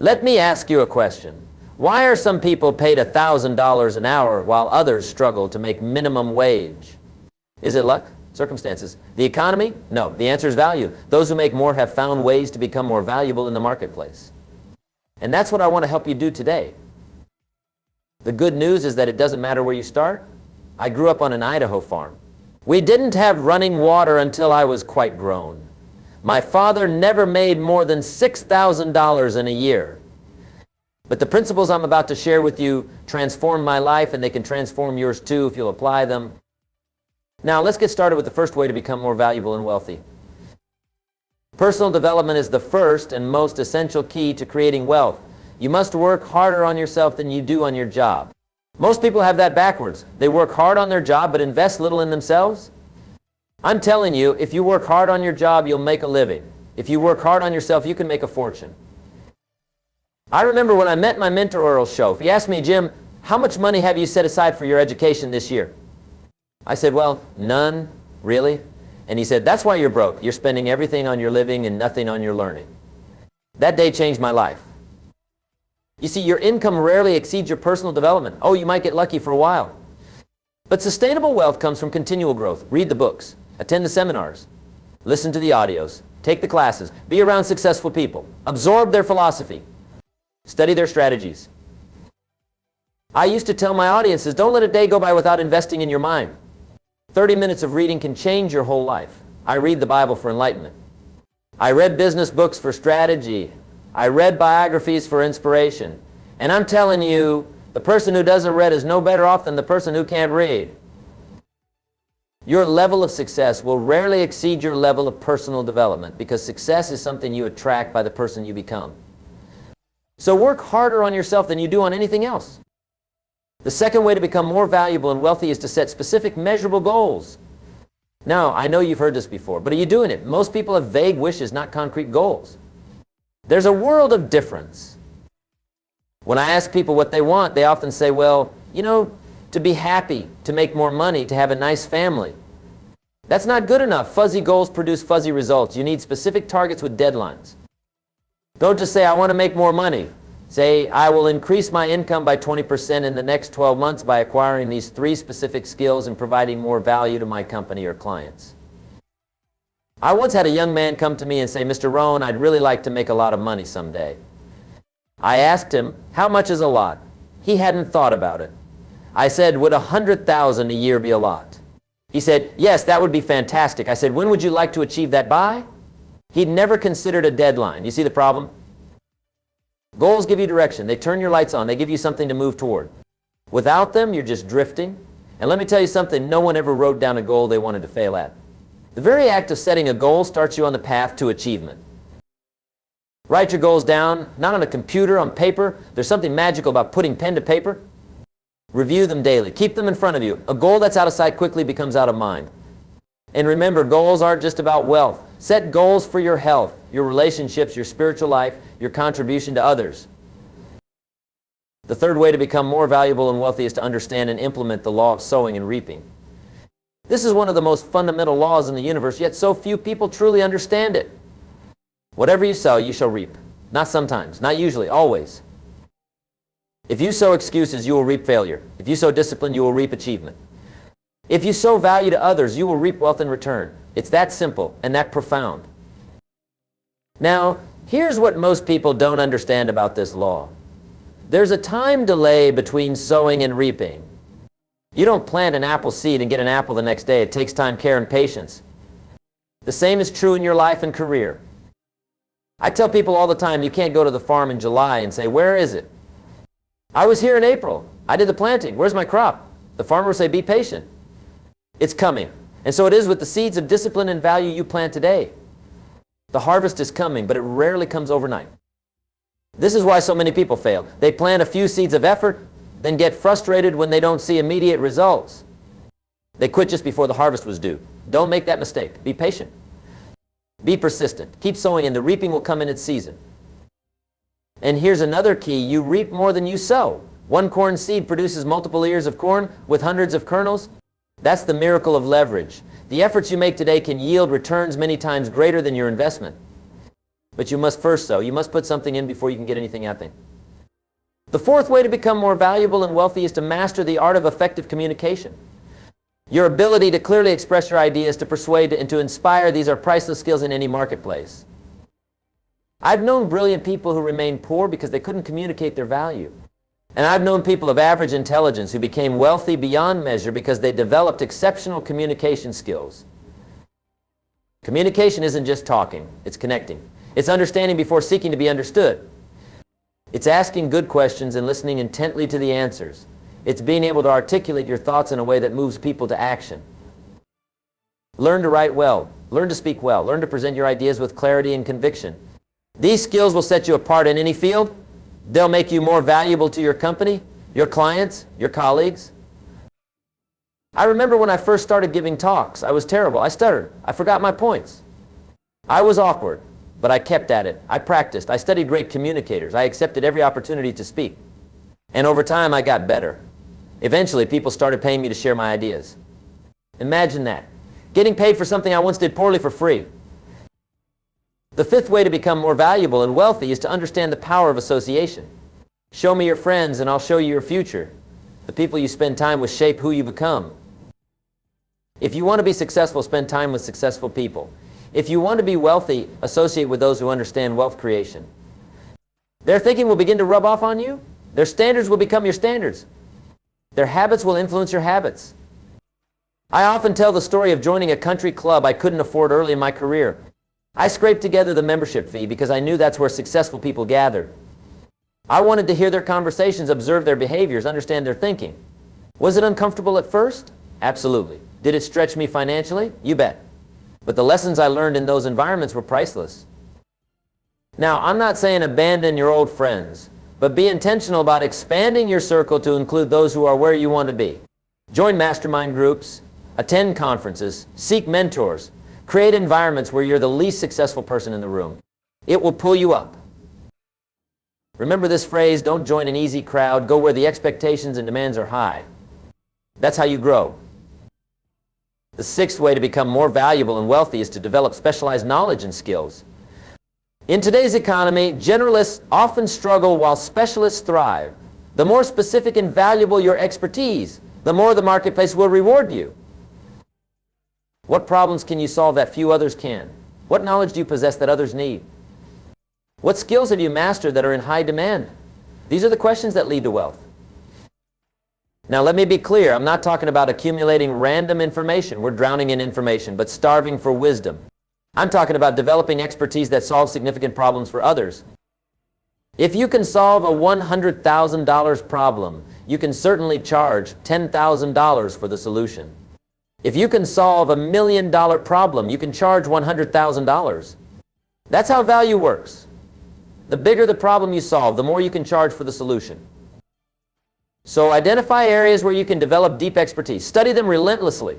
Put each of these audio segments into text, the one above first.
Let me ask you a question. Why are some people paid $1,000 an hour while others struggle to make minimum wage? Is it luck? Circumstances? The economy? No. The answer is value. Those who make more have found ways to become more valuable in the marketplace. And that's what I want to help you do today. The good news is that it doesn't matter where you start. I grew up on an Idaho farm. We didn't have running water until I was quite grown. My father never made more than $6,000 in a year. But the principles I'm about to share with you transformed my life, and they can transform yours too if you'll apply them. Now, let's get started with the first way to become more valuable and wealthy. Personal development is the first and most essential key to creating wealth. You must work harder on yourself than you do on your job. Most people have that backwards. They work hard on their job but invest little in themselves. I'm telling you, if you work hard on your job, you'll make a living. If you work hard on yourself, you can make a fortune. I remember when I met my mentor, Earl Schoaf, he asked me, Jim, how much money have you set aside for your education this year? I said, well, none, really? And he said, that's why you're broke. You're spending everything on your living and nothing on your learning. That day changed my life. You see, your income rarely exceeds your personal development. Oh, you might get lucky for a while. But sustainable wealth comes from continual growth. Read the books, attend the seminars, listen to the audios, take the classes, be around successful people, absorb their philosophy, study their strategies. I used to tell my audiences, don't let a day go by without investing in your mind. 30 minutes of reading can change your whole life. I read the Bible for enlightenment. I read business books for strategy. I read biographies for inspiration. And I'm telling you, the person who doesn't read is no better off than the person who can't read. Your level of success will rarely exceed your level of personal development, because success is something you attract by the person you become. So work harder on yourself than you do on anything else. The second way to become more valuable and wealthy is to set specific, measurable goals. Now, I know you've heard this before, but are you doing it? Most people have vague wishes, not concrete goals. There's a world of difference. When I ask people what they want, they often say, well, you know, to be happy, to make more money, to have a nice family. That's not good enough. Fuzzy goals produce fuzzy results. You need specific targets with deadlines. Don't just say, I want to make more money. Say, I will increase my income by 20% in the next 12 months by acquiring these 3 specific skills and providing more value to my company or clients. I once had a young man come to me and say, Mr. Rohn, I'd really like to make a lot of money someday. I asked him, how much is a lot? He hadn't thought about it. I said, would $100,000 a year be a lot? He said, yes, that would be fantastic. I said, when would you like to achieve that by? He'd never considered a deadline. You see the problem? Goals give you direction. They turn your lights on. They give you something to move toward. Without them, you're just drifting. And let me tell you something, no one ever wrote down a goal they wanted to fail at. The very act of setting a goal starts you on the path to achievement. Write your goals down, not on a computer, on paper. There's something magical about putting pen to paper. Review them daily. Keep them in front of you. A goal that's out of sight quickly becomes out of mind. And remember, goals aren't just about wealth. Set goals for your health, your relationships, your spiritual life, your contribution to others. The third way to become more valuable and wealthy is to understand and implement the law of sowing and reaping. This is one of the most fundamental laws in the universe, yet so few people truly understand it. Whatever you sow, you shall reap. Not sometimes, not usually, always. If you sow excuses, you will reap failure. If you sow discipline, you will reap achievement. If you sow value to others, you will reap wealth in return. It's that simple and that profound. Now, here's what most people don't understand about this law. There's a time delay between sowing and reaping. You don't plant an apple seed and get an apple the next day. It takes time, care, and patience. The same is true in your life and career. I tell people all the time, you can't go to the farm in July and say, where is it? I was here in April. I did the planting. Where's my crop? The farmer will say, be patient. It's coming. And so it is with the seeds of discipline and value you plant today. The harvest is coming, but it rarely comes overnight. This is why so many people fail. They plant a few seeds of effort, then get frustrated when they don't see immediate results. They quit just before the harvest was due. Don't make that mistake. Be patient. Be persistent. Keep sowing, and the reaping will come in its season. And here's another key. You reap more than you sow. One corn seed produces multiple ears of corn with hundreds of kernels. That's the miracle of leverage. The efforts you make today can yield returns many times greater than your investment. But you must first sow. You must put something in before you can get anything out there. The fourth way to become more valuable and wealthy is to master the art of effective communication. Your ability to clearly express your ideas, to persuade, and to inspire, these are priceless skills in any marketplace. I've known brilliant people who remained poor because they couldn't communicate their value. And I've known people of average intelligence who became wealthy beyond measure because they developed exceptional communication skills. Communication isn't just talking, it's connecting. It's understanding before seeking to be understood. It's asking good questions and listening intently to the answers. It's being able to articulate your thoughts in a way that moves people to action. Learn to write well. Learn to speak well. Learn to present your ideas with clarity and conviction. These skills will set you apart in any field. They'll make you more valuable to your company, your clients, your colleagues. I remember when I first started giving talks, I was terrible. I stuttered. I forgot my points. I was awkward, but I kept at it. I practiced. I studied great communicators. I accepted every opportunity to speak. And over time, I got better. Eventually, people started paying me to share my ideas. Imagine that. Getting paid for something I once did poorly for free. The fifth way to become more valuable and wealthy is to understand the power of association. Show me your friends and I'll show you your future. The people you spend time with shape who you become. If you want to be successful, spend time with successful people. If you want to be wealthy, associate with those who understand wealth creation. Their thinking will begin to rub off on you. Their standards will become your standards. Their habits will influence your habits. I often tell the story of joining a country club I couldn't afford early in my career. I scraped together the membership fee because I knew that's where successful people gathered. I wanted to hear their conversations, observe their behaviors, understand their thinking. Was it uncomfortable at first? Absolutely. Did it stretch me financially? You bet. But the lessons I learned in those environments were priceless. Now, I'm not saying abandon your old friends, but be intentional about expanding your circle to include those who are where you want to be. Join mastermind groups, attend conferences, seek mentors, create environments where you're the least successful person in the room. It will pull you up. Remember this phrase, don't join an easy crowd, go where the expectations and demands are high. That's how you grow. The sixth way to become more valuable and wealthy is to develop specialized knowledge and skills. In today's economy, generalists often struggle while specialists thrive. The more specific and valuable your expertise, the more the marketplace will reward you. What problems can you solve that few others can? What knowledge do you possess that others need? What skills have you mastered that are in high demand? These are the questions that lead to wealth. Now let me be clear, I'm not talking about accumulating random information. We're drowning in information, but starving for wisdom. I'm talking about developing expertise that solves significant problems for others. If you can solve a $100,000 problem, you can certainly charge $10,000 for the solution. If you can solve a $1 million problem, you can charge $100,000. That's how value works. The bigger the problem you solve, the more you can charge for the solution. So identify areas where you can develop deep expertise. Study them relentlessly.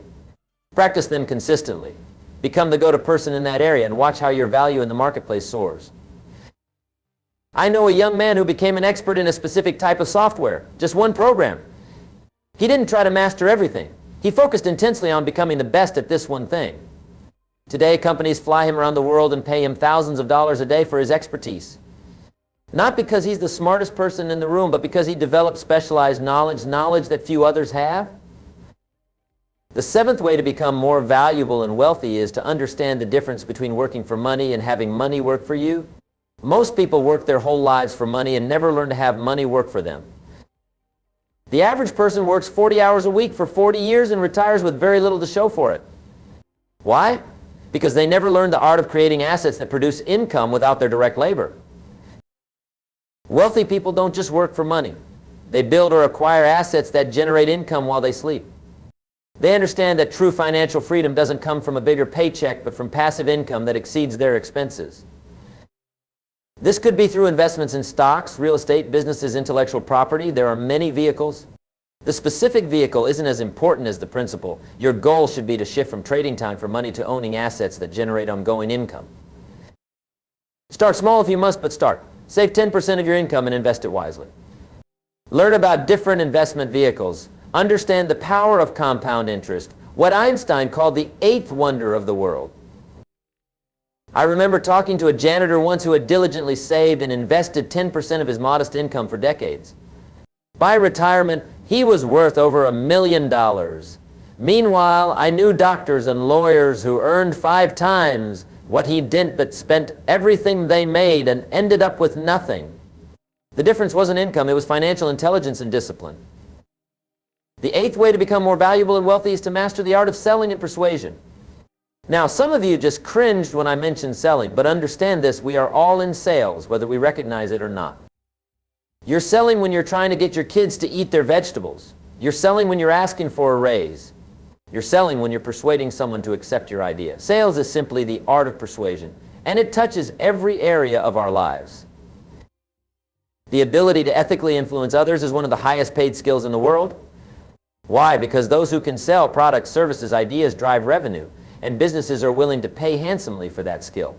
Practice them consistently. Become the go-to person in that area and watch how your value in the marketplace soars. I know a young man who became an expert in a specific type of software, just one program. He didn't try to master everything. He focused intensely on becoming the best at this one thing. Today, companies fly him around the world and pay him thousands of dollars a day for his expertise. Not because he's the smartest person in the room, but because he developed specialized knowledge that few others have. The seventh way to become more valuable and wealthy is to understand the difference between working for money and having money work for you. Most people work their whole lives for money and never learn to have money work for them. The average person works 40 hours a week for 40 years and retires with very little to show for it. Why? Because they never learned the art of creating assets that produce income without their direct labor. Wealthy people don't just work for money. They build or acquire assets that generate income while they sleep. They understand that true financial freedom doesn't come from a bigger paycheck, but from passive income that exceeds their expenses. This could be through investments in stocks, real estate, businesses, intellectual property. There are many vehicles. The specific vehicle isn't as important as the principle. Your goal should be to shift from trading time for money to owning assets that generate ongoing income. Start small if you must, but start. Save 10% of your income and invest it wisely. Learn about different investment vehicles. Understand the power of compound interest, what Einstein called the eighth wonder of the world. I remember talking to a janitor once who had diligently saved and invested 10% of his modest income for decades. By retirement, he was worth over $1 million. Meanwhile, I knew doctors and lawyers who earned 5 times what he did but spent everything they made and ended up with nothing. The difference wasn't income, it was financial intelligence and discipline. The 8th way to become more valuable and wealthy is to master the art of selling and persuasion. Now, some of you just cringed when I mentioned selling, but understand this, we are all in sales, whether we recognize it or not. You're selling when you're trying to get your kids to eat their vegetables. You're selling when you're asking for a raise. You're selling when you're persuading someone to accept your idea. Sales is simply the art of persuasion, and it touches every area of our lives. The ability to ethically influence others is one of the highest paid skills in the world. Why? Because those who can sell products, services, ideas drive revenue, and businesses are willing to pay handsomely for that skill.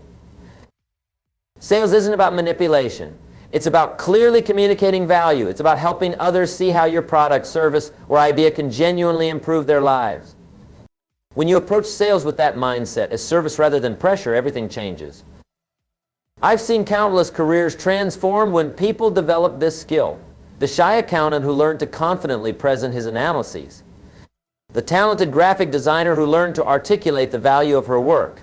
Sales isn't about manipulation. It's about clearly communicating value. It's about helping others see how your product, service, or idea can genuinely improve their lives. When you approach sales with that mindset, as service rather than pressure, everything changes. I've seen countless careers transform when people develop this skill. The shy accountant who learned to confidently present his analyses. The talented graphic designer who learned to articulate the value of her work.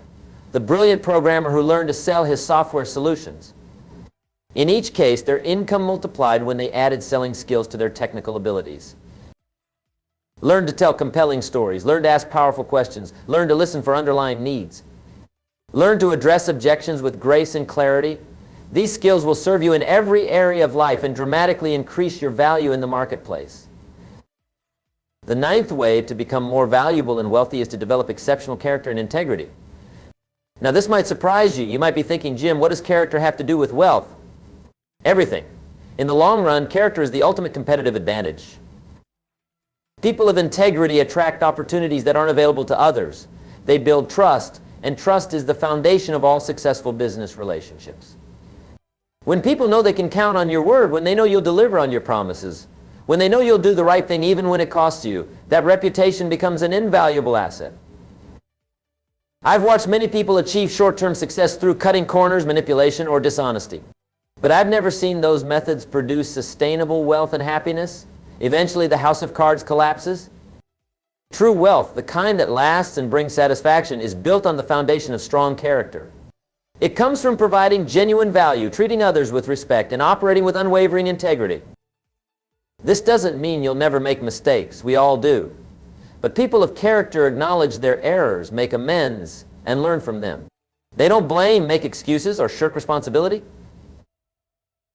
The brilliant programmer who learned to sell his software solutions. In each case, their income multiplied when they added selling skills to their technical abilities. Learn to tell compelling stories. Learn to ask powerful questions. Learn to listen for underlying needs. Learn to address objections with grace and clarity. These skills will serve you in every area of life and dramatically increase your value in the marketplace. The 9th way to become more valuable and wealthy is to develop exceptional character and integrity. Now, this might surprise you. You might be thinking, Jim, what does character have to do with wealth? Everything. In the long run, character is the ultimate competitive advantage. People of integrity attract opportunities that aren't available to others. They build trust, and trust is the foundation of all successful business relationships. When people know they can count on your word, when they know you'll deliver on your promises, when they know you'll do the right thing even when it costs you, that reputation becomes an invaluable asset. I've watched many people achieve short-term success through cutting corners, manipulation, or dishonesty. But I've never seen those methods produce sustainable wealth and happiness. Eventually, the house of cards collapses. True wealth, the kind that lasts and brings satisfaction, is built on the foundation of strong character. It comes from providing genuine value, treating others with respect, and operating with unwavering integrity. This doesn't mean you'll never make mistakes. We all do. But people of character acknowledge their errors, make amends, and learn from them. They don't blame, make excuses, or shirk responsibility.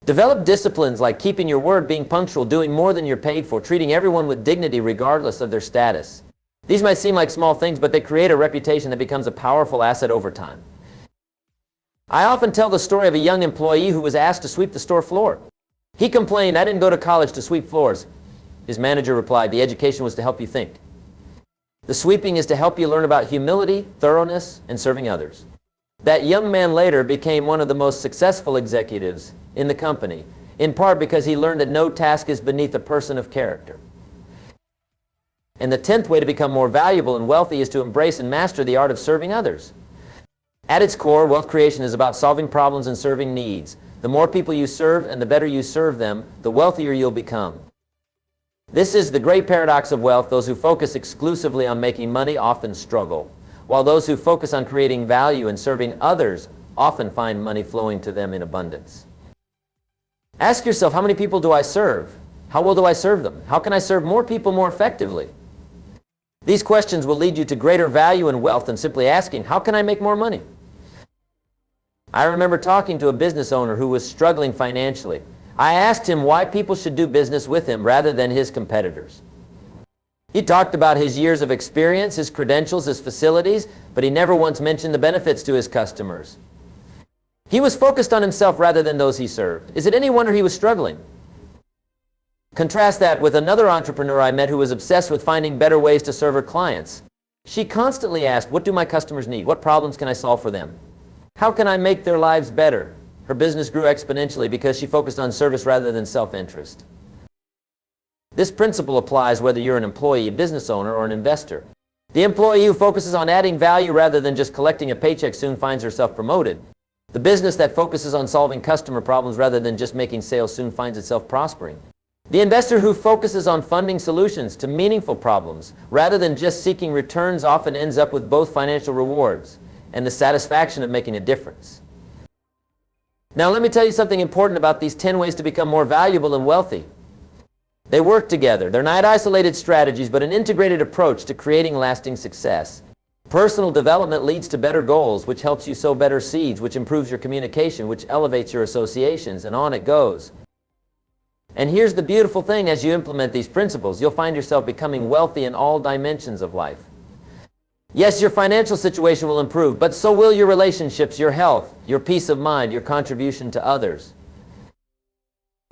Develop disciplines like keeping your word, being punctual, doing more than you're paid for, treating everyone with dignity regardless of their status. These might seem like small things, but they create a reputation that becomes a powerful asset over time. I often tell the story of a young employee who was asked to sweep the store floor. He complained, "I didn't go to college to sweep floors." His manager replied, "The education was to help you think. The sweeping is to help you learn about humility, thoroughness, and serving others." That young man later became one of the most successful executives in the company, in part because he learned that no task is beneath a person of character. And the 10th way to become more valuable and wealthy is to embrace and master the art of serving others. At its core, wealth creation is about solving problems and serving needs. The more people you serve and the better you serve them, the wealthier you'll become. This is the great paradox of wealth. Those who focus exclusively on making money often struggle, while those who focus on creating value and serving others often find money flowing to them in abundance. Ask yourself, how many people do I serve? How well do I serve them? How can I serve more people more effectively? These questions will lead you to greater value and wealth than simply asking, how can I make more money? I remember talking to a business owner who was struggling financially. I asked him why people should do business with him rather than his competitors. He talked about his years of experience, his credentials, his facilities, but he never once mentioned the benefits to his customers. He was focused on himself rather than those he served. Is it any wonder he was struggling? Contrast that with another entrepreneur I met who was obsessed with finding better ways to serve her clients. She constantly asked, what do my customers need? What problems can I solve for them? How can I make their lives better? Her business grew exponentially because she focused on service rather than self-interest. This principle applies whether you're an employee, a business owner, or an investor. The employee who focuses on adding value rather than just collecting a paycheck soon finds herself promoted. The business that focuses on solving customer problems rather than just making sales soon finds itself prospering. The investor who focuses on funding solutions to meaningful problems rather than just seeking returns often ends up with both financial rewards and the satisfaction of making a difference. Now let me tell you something important about these 10 ways to become more valuable and wealthy. They work together. They're not isolated strategies, but an integrated approach to creating lasting success. Personal development leads to better goals, which helps you sow better seeds, which improves your communication, which elevates your associations, and on it goes. And here's the beautiful thing: as you implement these principles, you'll find yourself becoming wealthy in all dimensions of life. Yes, your financial situation will improve, but so will your relationships, your health, your peace of mind, your contribution to others.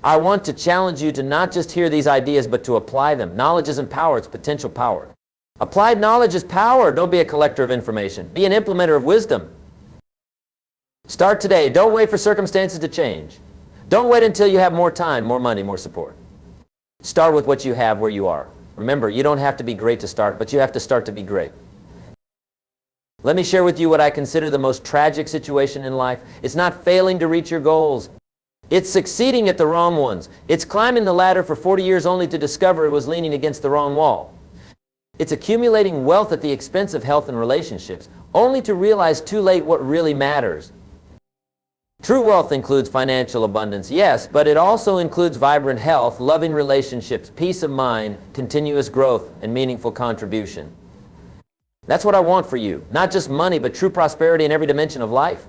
I want to challenge you to not just hear these ideas, but to apply them. Knowledge isn't power, it's potential power. Applied knowledge is power. Don't be a collector of information. Be an implementer of wisdom. Start today. Don't wait for circumstances to change. Don't wait until you have more time, more money, more support. Start with what you have where you are. Remember, you don't have to be great to start, but you have to start to be great. Let me share with you what I consider the most tragic situation in life. It's not failing to reach your goals. It's succeeding at the wrong ones. It's climbing the ladder for 40 years only to discover it was leaning against the wrong wall. It's accumulating wealth at the expense of health and relationships, only to realize too late what really matters. True wealth includes financial abundance, yes, but it also includes vibrant health, loving relationships, peace of mind, continuous growth, and meaningful contribution. That's what I want for you. Not just money, but true prosperity in every dimension of life.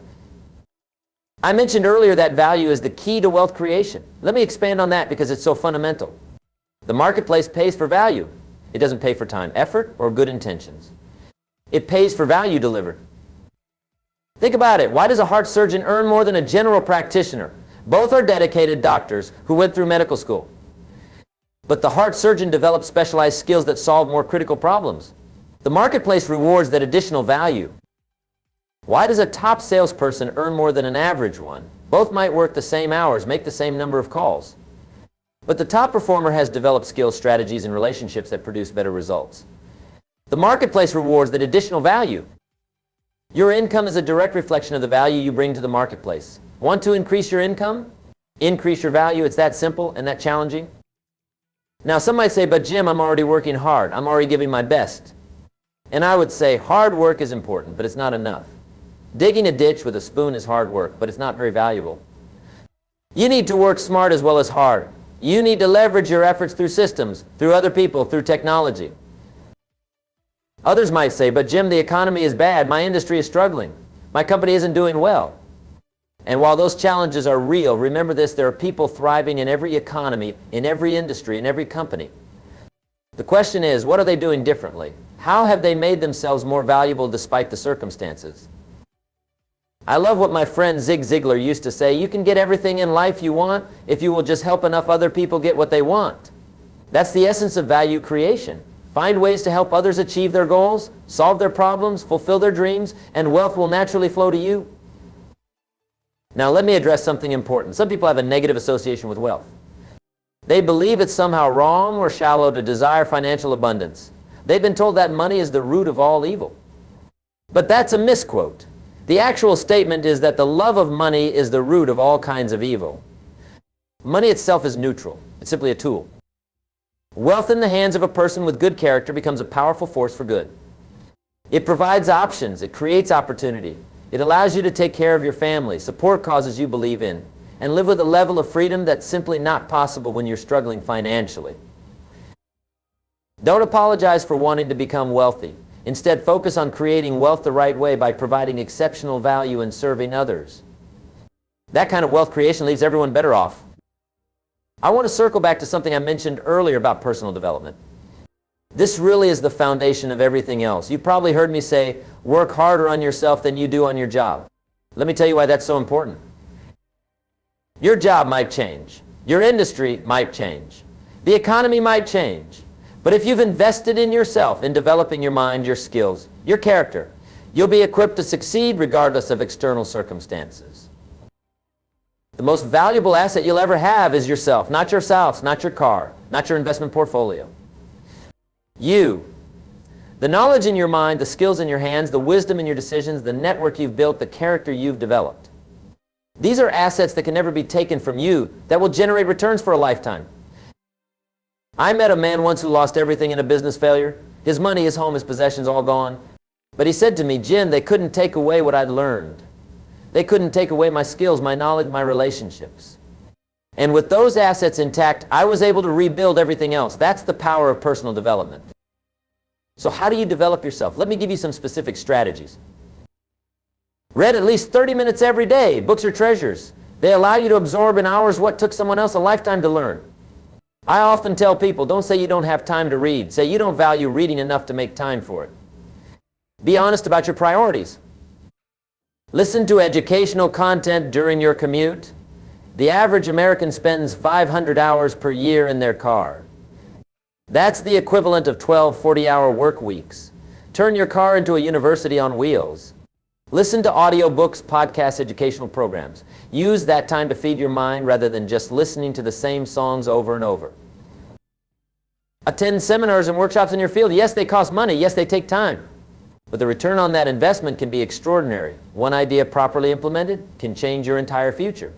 I mentioned earlier that value is the key to wealth creation. Let me expand on that because it's so fundamental. The marketplace pays for value. It doesn't pay for time, effort, or good intentions. It pays for value delivered. Think about it. Why does a heart surgeon earn more than a general practitioner? Both are dedicated doctors who went through medical school. But the heart surgeon develops specialized skills that solve more critical problems. The marketplace rewards that additional value. Why does a top salesperson earn more than an average one? Both might work the same hours, make the same number of calls. But the top performer has developed skills, strategies, and relationships that produce better results. The marketplace rewards that additional value. Your income is a direct reflection of the value you bring to the marketplace. Want to increase your income? Increase your value. It's that simple and that challenging. Now, some might say, but Jim, I'm already working hard. I'm already giving my best. And I would say hard work is important, but it's not enough. Digging a ditch with a spoon is hard work, but it's not very valuable. You need to work smart as well as hard. You need to leverage your efforts through systems, through other people, through technology. Others might say, but Jim, the economy is bad. My industry is struggling. My company isn't doing well. And while those challenges are real, remember this: there are people thriving in every economy, in every industry, in every company. The question is, what are they doing differently? How have they made themselves more valuable despite the circumstances? I love what my friend Zig Ziglar used to say: you can get everything in life you want if you will just help enough other people get what they want. That's the essence of value creation. Find ways to help others achieve their goals, solve their problems, fulfill their dreams, and wealth will naturally flow to you. Now let me address something important. Some people have a negative association with wealth. They believe it's somehow wrong or shallow to desire financial abundance. They've been told that money is the root of all evil. But that's a misquote. The actual statement is that the love of money is the root of all kinds of evil. Money itself is neutral. It's simply a tool. Wealth in the hands of a person with good character becomes a powerful force for good. It provides options. It creates opportunity. It allows you to take care of your family, support causes you believe in, and live with a level of freedom that's simply not possible when you're struggling financially. Don't apologize for wanting to become wealthy. Instead, focus on creating wealth the right way by providing exceptional value and serving others. That kind of wealth creation leaves everyone better off. I want to circle back to something I mentioned earlier about personal development. This really is the foundation of everything else. You've probably heard me say, work harder on yourself than you do on your job. Let me tell you why that's so important. Your job might change. Your industry might change. The economy might change. But if you've invested in yourself, in developing your mind, your skills, your character, you'll be equipped to succeed regardless of external circumstances. The most valuable asset you'll ever have is yourself. Not your spouse, not your car, not your investment portfolio. You. The knowledge in your mind, the skills in your hands, the wisdom in your decisions, the network you've built, the character you've developed. These are assets that can never be taken from you, that will generate returns for a lifetime. I met a man once who lost everything in a business failure. His money, his home, his possessions all gone. But he said to me, Jim, they couldn't take away what I'd learned. They couldn't take away my skills, my knowledge, my relationships. And with those assets intact, I was able to rebuild everything else. That's the power of personal development. So how do you develop yourself? Let me give you some specific strategies. Read at least 30 minutes every day. Books are treasures. They allow you to absorb in hours what took someone else a lifetime to learn. I often tell people, don't say you don't have time to read. Say you don't value reading enough to make time for it. Be honest about your priorities. Listen to educational content during your commute. The average American spends 500 hours per year in their car. That's the equivalent of 12 40-hour work weeks. Turn your car into a university on wheels. Listen to audiobooks, podcasts, educational programs. Use that time to feed your mind rather than just listening to the same songs over and over. Attend seminars and workshops in your field. Yes, they cost money. Yes, they take time. But the return on that investment can be extraordinary. One idea properly implemented can change your entire future.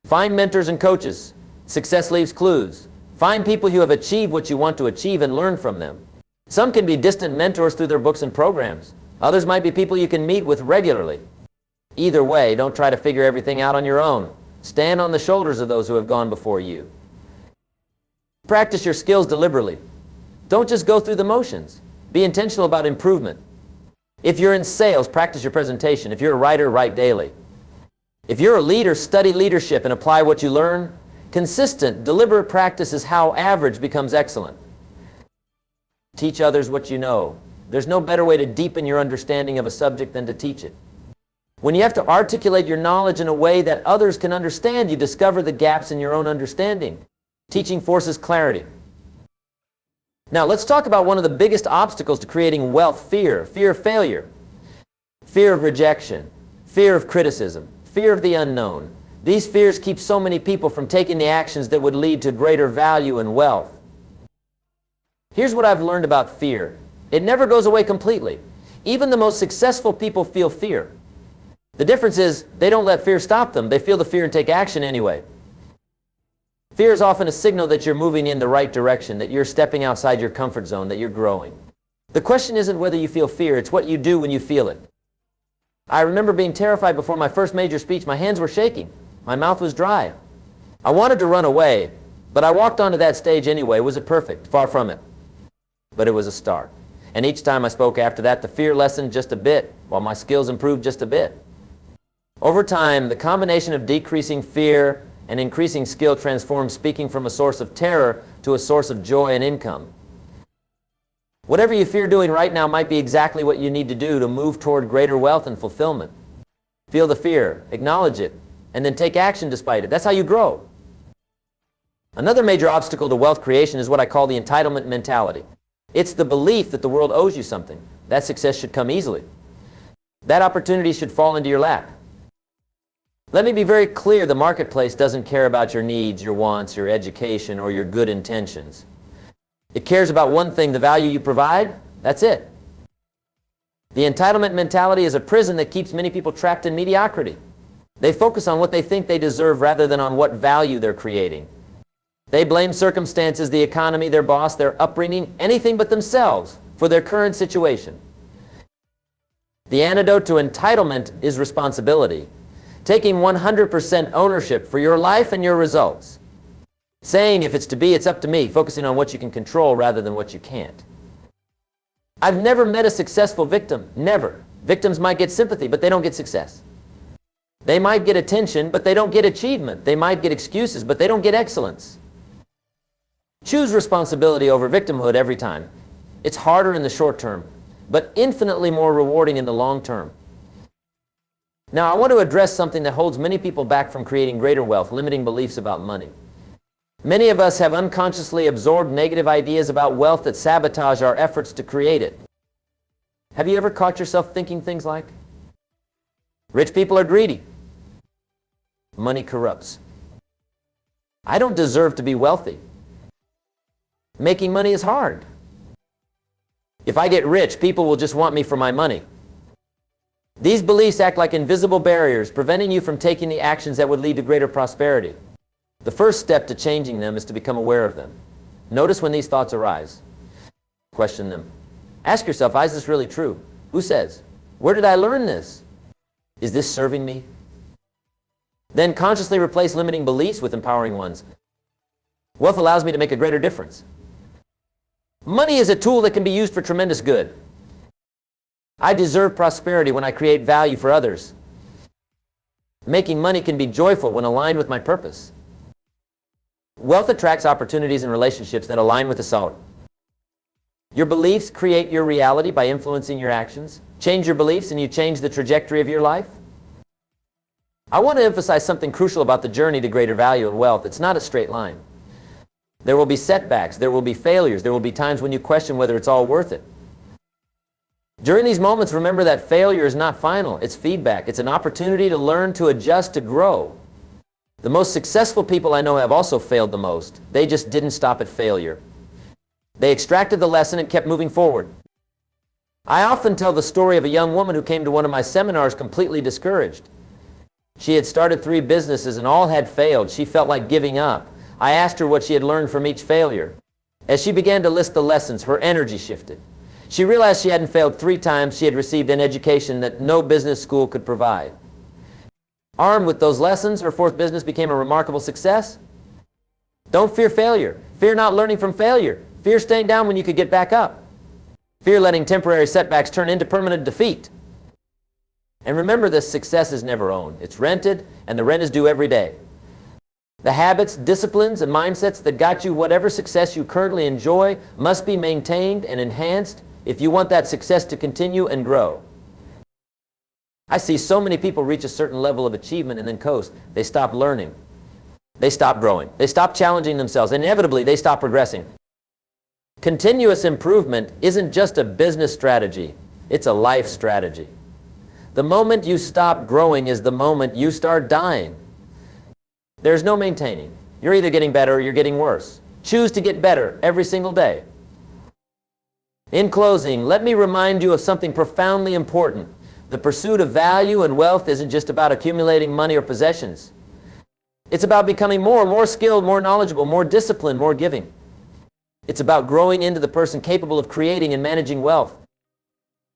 Find mentors and coaches. Success leaves clues. Find people who have achieved what you want to achieve and learn from them. Some can be distant mentors through their books and programs. Others might be people you can meet with regularly. Either way, don't try to figure everything out on your own. Stand on the shoulders of those who have gone before you. Practice your skills deliberately. Don't just go through the motions. Be intentional about improvement. If you're in sales, practice your presentation. If you're a writer, write daily. If you're a leader, study leadership and apply what you learn. Consistent, deliberate practice is how average becomes excellent. Teach others what you know. There's no better way to deepen your understanding of a subject than to teach it. When you have to articulate your knowledge in a way that others can understand, you discover the gaps in your own understanding. Teaching forces clarity. Now, let's talk about one of the biggest obstacles to creating wealth: fear. Fear of failure. Fear of rejection. Fear of criticism. Fear of the unknown. These fears keep so many people from taking the actions that would lead to greater value and wealth. Here's what I've learned about fear. It never goes away completely. Even the most successful people feel fear. The difference is they don't let fear stop them. They feel the fear and take action anyway. Fear is often a signal that you're moving in the right direction, that you're stepping outside your comfort zone, that you're growing. The question isn't whether you feel fear, it's what you do when you feel it. I remember being terrified before my first major speech. My hands were shaking. My mouth was dry. I wanted to run away, but I walked onto that stage anyway. Was it perfect? Far from it. But it was a start. And each time I spoke after that, the fear lessened just a bit, while my skills improved just a bit. Over time, the combination of decreasing fear and increasing skill transformed speaking from a source of terror to a source of joy and income. Whatever you fear doing right now might be exactly what you need to do to move toward greater wealth and fulfillment. Feel the fear, acknowledge it, and then take action despite it. That's how you grow. Another major obstacle to wealth creation is what I call the entitlement mentality. It's the belief that the world owes you something. That success should come easily. That opportunity should fall into your lap. Let me be very clear, the marketplace doesn't care about your needs, your wants, your education, or your good intentions. It cares about one thing, the value you provide. That's it. The entitlement mentality is a prison that keeps many people trapped in mediocrity. They focus on what they think they deserve rather than on what value they're creating. They blame circumstances, the economy, their boss, their upbringing, anything but themselves for their current situation. The antidote to entitlement is responsibility. Taking 100% ownership for your life and your results. Saying if it's to be, it's up to me, focusing on what you can control rather than what you can't. I've never met a successful victim, never. Victims might get sympathy, but they don't get success. They might get attention, but they don't get achievement. They might get excuses, but they don't get excellence. Choose responsibility over victimhood every time. It's harder in the short term, but infinitely more rewarding in the long term. Now, I want to address something that holds many people back from creating greater wealth: limiting beliefs about money. Many of us have unconsciously absorbed negative ideas about wealth that sabotage our efforts to create it. Have you ever caught yourself thinking things like, rich people are greedy. Money corrupts. I don't deserve to be wealthy. Making money is hard. If I get rich, people will just want me for my money. These beliefs act like invisible barriers, preventing you from taking the actions that would lead to greater prosperity. The first step to changing them is to become aware of them. Notice when these thoughts arise. Question them. Ask yourself, is this really true? Who says? Where did I learn this? Is this serving me? Then consciously replace limiting beliefs with empowering ones. Wealth allows me to make a greater difference. Money is a tool that can be used for tremendous good. I deserve prosperity when I create value for others. Making money can be joyful when aligned with my purpose. Wealth attracts opportunities and relationships that align with the soul. Your beliefs create your reality by influencing your actions. Change your beliefs and you change the trajectory of your life. I want to emphasize something crucial about the journey to greater value and wealth. It's not a straight line. There will be setbacks, there will be failures, there will be times when you question whether it's all worth it. During these moments, remember that failure is not final. It's feedback. It's an opportunity to learn, to adjust, to grow. The most successful people I know have also failed the most. They just didn't stop at failure. They extracted the lesson and kept moving forward. I often tell the story of a young woman who came to one of my seminars completely discouraged. She had started 3 businesses and all had failed. She felt like giving up. I asked her what she had learned from each failure. As she began to list the lessons, her energy shifted. She realized she hadn't failed 3 times. She had received an education that no business school could provide. Armed with those lessons, her 4th business became a remarkable success. Don't fear failure. Fear not learning from failure. Fear staying down when you could get back up. Fear letting temporary setbacks turn into permanent defeat. And remember this, success is never owned. It's rented, and the rent is due every day. The habits, disciplines, and mindsets that got you whatever success you currently enjoy must be maintained and enhanced if you want that success to continue and grow. I see so many people reach a certain level of achievement and then coast. They stop learning. They stop growing. They stop challenging themselves. Inevitably, they stop progressing. Continuous improvement isn't just a business strategy. It's a life strategy. The moment you stop growing is the moment you start dying. There's no maintaining. You're either getting better or you're getting worse. Choose to get better every single day. In closing, let me remind you of something profoundly important. The pursuit of value and wealth isn't just about accumulating money or possessions. It's about becoming more skilled, more knowledgeable, more disciplined, more giving. It's about growing into the person capable of creating and managing wealth.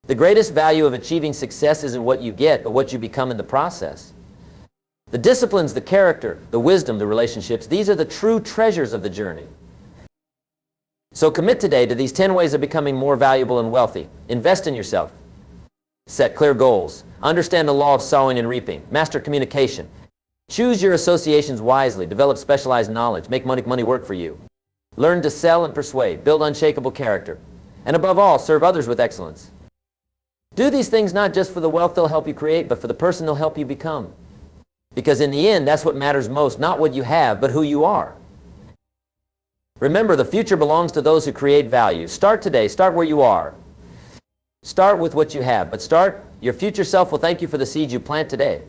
The greatest value of achieving success isn't what you get, but what you become in the process. The disciplines, the character, the wisdom, the relationships, these are the true treasures of the journey. So commit today to these 10 ways of becoming more valuable and wealthy. Invest in yourself. Set clear goals. Understand the law of sowing and reaping. Master communication. Choose your associations wisely. Develop specialized knowledge. Make money work for you. Learn to sell and persuade. Build unshakable character. And above all, serve others with excellence. Do these things not just for the wealth they'll help you create, but for the person they'll help you become. Because in the end, that's what matters most, not what you have, but who you are. Remember, the future belongs to those who create value. Start today. Start where you are. Start with what you have, but your future self will thank you for the seeds you plant today.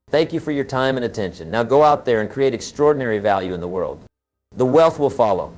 Thank you for your time and attention. Now go out there and create extraordinary value in the world. The wealth will follow.